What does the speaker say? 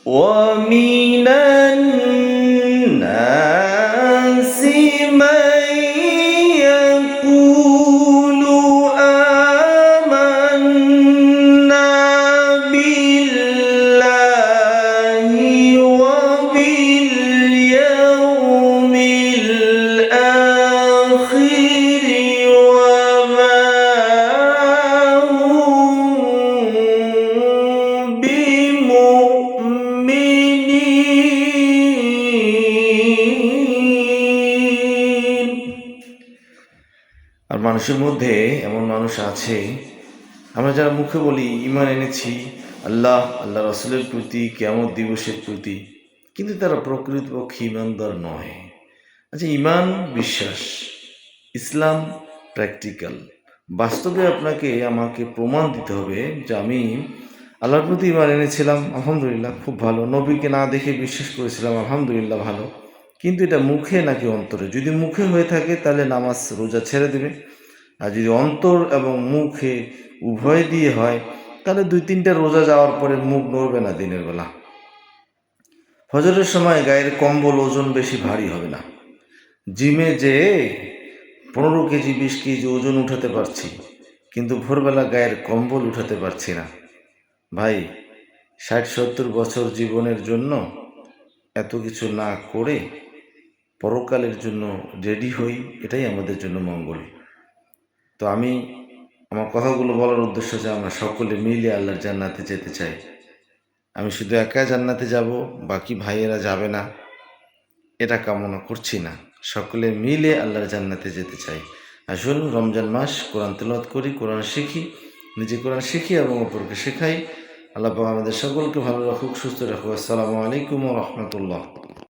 ومن الناس من يقول آمنا بالله وباليوم الآخر وما هم بمؤمنين। আর মানুষের মধ্যে এমন মানুষ আছে, আমরা যারা মুখে বলি ঈমান এনেছি আল্লাহ আল্লাহ রাসূলের প্রতি, কিয়ামত দিবসের প্রতি, কিন্তু তারা প্রকৃতপক্ষে ঈমানদার নয়। আচ্ছা, ঈমান বিশ্বাস, ইসলাম প্র্যাকটিক্যাল। বাস্তবে আপনাকে আমাকে প্রমাণ দিতে হবে যে আমি আল্লাহর প্রতি ঈমান এনেছিলাম, আলহামদুলিল্লাহ খুব ভালো। নবীকে না দেখে বিশ্বাস করেছিলাম, আলহামদুলিল্লাহ ভালো। কিন্তু এটা মুখে নাকি অন্তরে? যদি মুখে হয়ে থাকে তাহলে নামাজ রোজা ছেড়ে দেবে। আর যদি অন্তর এবং মুখে উভয় দিয়ে হয় তাহলে 2-3টা রোজা যাওয়ার পরে মুখ নড়বে না দিনের বেলা। ফজরের সময় গায়ের কম্বল ওজন বেশি ভারী হবে না। জিমে যেয়ে 15 কেজি 20 কেজি ওজন উঠাতে পারছি, কিন্তু ভোরবেলা গায়ের কম্বল উঠাতে পারছি না। ভাই, 60-70 বছর জীবনের জন্য এত কিছু না করে পরকালের জন্য রেডি হই, এটাই আমাদের জন্য মঙ্গল। তো আমি আমার কথাগুলো বলার উদ্দেশ্য যে আমরা সকলে মিলে আল্লাহর জান্নাতে যেতে চাই। আমি শুধু একা জান্নাতে যাব, বাকি ভাইয়েরা যাবে না, এটা কামনা করছি না। সকলে মিলে আল্লাহর জান্নাতে যেতে চাই। আসুন রমজান মাস কোরআন তেলাওয়াত করি, কোরআন শিখি, নিজে কোরআন শিখি এবং অপরকে শেখাই। আল্লাহ পাক আমাদের সকলকে ভালো রাখুক, সুস্থ রাখুক। আসসালামু আলাইকুম ওয়া রাহমাতুল্লাহ।